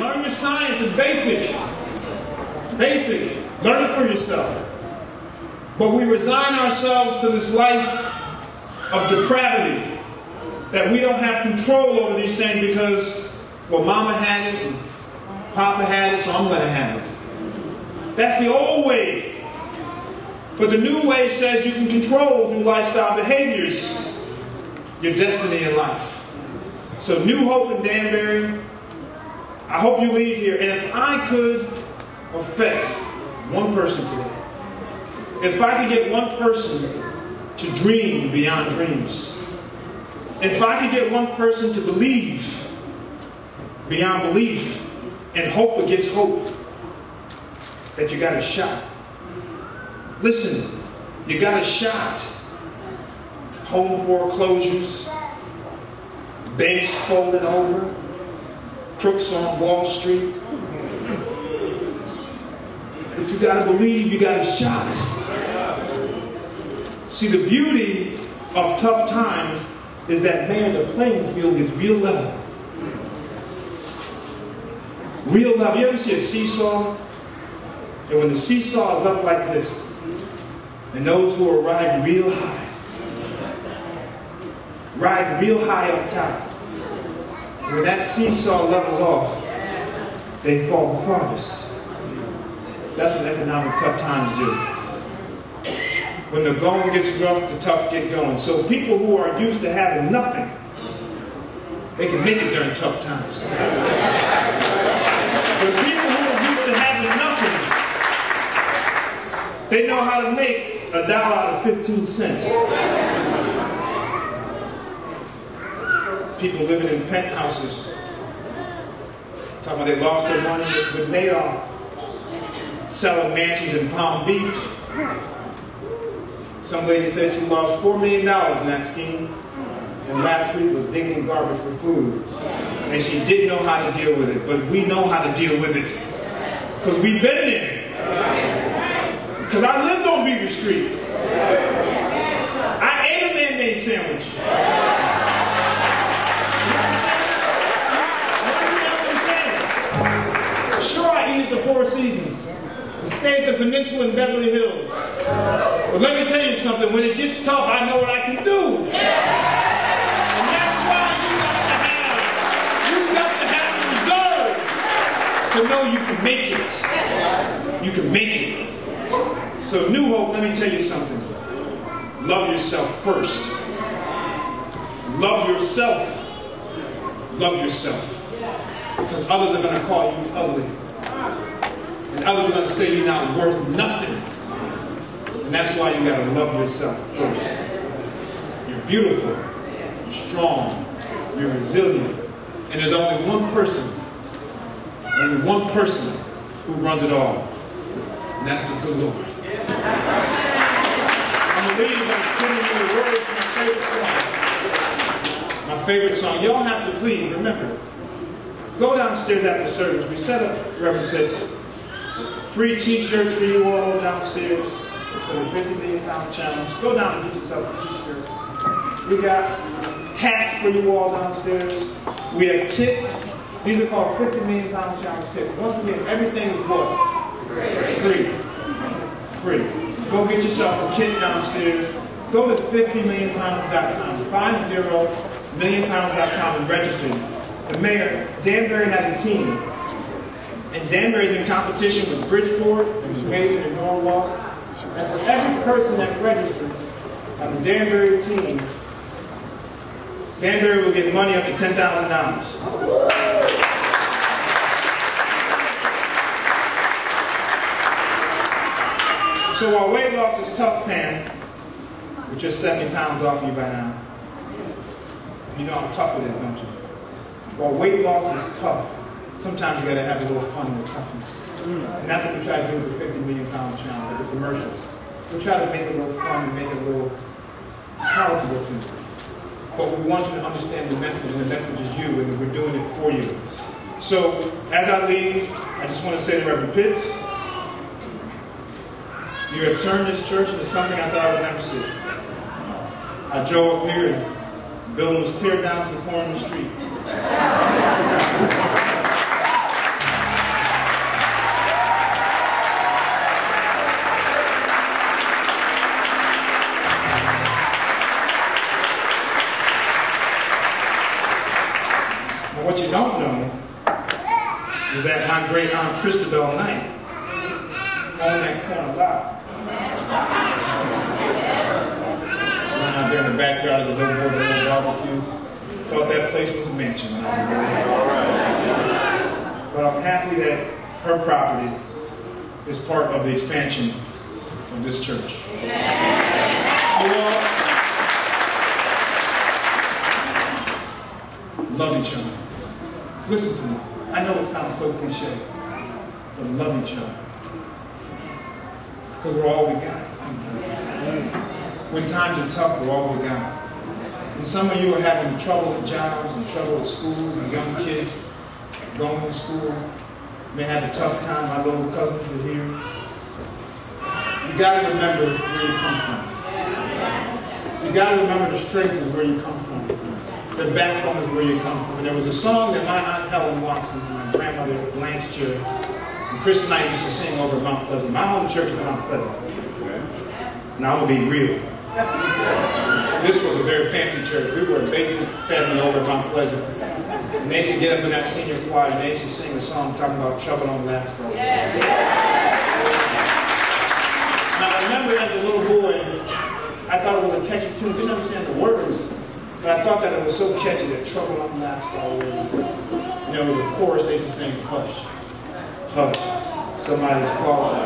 Learn your science. It's basic. It's basic. Learn it for yourself. But we resign ourselves to this life of depravity, that we don't have control over these things because, well, mama had it and papa had it, so I'm going to have it. That's the old way. But the new way says you can control through lifestyle behaviors your destiny in life. So New Hope in Danbury, I hope you leave here. And if I could affect one person today, if I could get one person to dream beyond dreams, if I could get one person to believe beyond belief and hope against hope, that you got a shot. Listen, you got a shot. Home foreclosures, banks folding over, crooks on Wall Street. But you got to believe you got a shot. See, the beauty of tough times is that, man, the playing field gets real level. Real level. You ever see a seesaw? And when the seesaw is up like this, and those who are riding real high up top, when that seesaw levels off, they fall the farthest. That's what economic tough times do. When the going gets rough, the tough get going. So people who are used to having nothing, they can make it during tough times. But people who are used to having nothing, they know how to make $1 out of 15 cents. People living in penthouses, talking about they lost their money with Madoff, selling mansions in Palm Beach. Some lady said she lost $4 million in that scheme, and last week was digging in garbage for food. And she didn't know how to deal with it, but we know how to deal with it, because we've been there. Because I lived on Beaver Street. I ate a mayonnaise sandwich. Sure, I eat at the Four Seasons and stay at the Peninsula in Beverly Hills. But let me tell you something, when it gets tough, I know what I can do. And that's why you got to have the reserve to know you can make it. You can make it. So New Hope, let me tell you something. Love yourself first. Love yourself. Love yourself. Because others are going to call you ugly. And others are going to say you're not worth nothing. And that's why you got to love yourself first. You're beautiful. You're strong. You're resilient. And there's only one person who runs it all. And that's the good Lord. I'm going to leave by putting you the words from my favorite song. My favorite song. Y'all have to please remember. Go downstairs after service. We set up, Reverend Pitts, free t-shirts for you all downstairs for the 50 million pound challenge. Go down and get yourself a t-shirt. We got hats for you all downstairs. We have kits. These are called 50 million pound challenge kits. Once again, everything is what? Free. Free. Go get yourself a kit downstairs. Go to 50millionpounds.com. 50millionpounds.com and register. The mayor, Danbury has a team. And Danbury is in competition with Bridgeport and Major and Norwalk. And for every person that registers on the Danbury team, Danbury will get money up to $10,000. So while weight loss is tough, Pam, with just 70 pounds off you by now, you know how tough it is, don't you? While weight loss is tough, sometimes you gotta have a little fun with toughness. And that's what we try to do with the 50 million pound challenge, with the commercials. We try to make it a little fun and make it a little palatable to you. But we want you to understand the message, and the message is you, and we're doing it for you. So, as I leave, I just want to say to Reverend Pitts, you have turned this church into something I thought I would never see. I drove up here and the building was cleared down to the corner of the street. know is that my great aunt Christabel Knight owned that corner lot. Went out there in the backyard as a little boy with little barbecues. Thought that place was a mansion. But I'm happy that her property is part of the expansion of this church. Love each other. Listen to me. I know it sounds so cliche, but love each other. Because we're all we got sometimes. When times are tough, we're all we got. And some of you are having trouble at jobs and trouble at school, and young kids going to school may have a tough time. My little cousins are here. You got to remember where you come from. You got to remember the strength is where you come from. The backbone is where you come from. And there was a song that my Aunt Helen Watson, my grandmother Blanche Cherry, and Chris Knight used to sing over at Mount Pleasant. My home church is Mount Pleasant. And I'm going to be real. This was a very fancy church. We were a basic family over at Mount Pleasant. And they used to get up in that senior choir and they used to sing a song talking about trouble on last long. Yes. And I remember as a little boy, I thought it was a catchy tune. Didn't understand the words. But I thought that it was so catchy that trouble don't last always. And there was a chorus they used to sing, hush, hush, somebody's calling.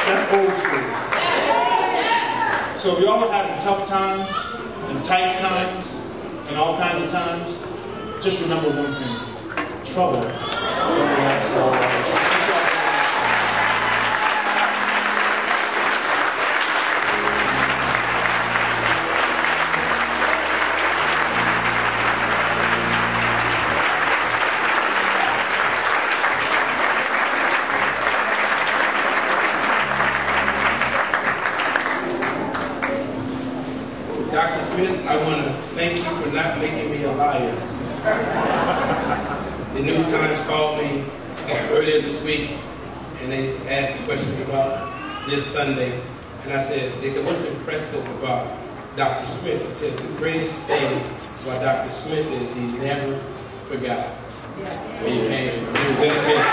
That's old school. So if y'all are having tough times and tight times and all kinds of times, just remember one thing. Trouble don't last always. Dr. Smith, I want to thank you for not making me a liar. The News Times called me earlier this week and they asked a question about this Sunday. And they said, what's impressive about Dr. Smith? I said, the greatest thing about Dr. Smith is he never forgot where you came from. He was in the pit.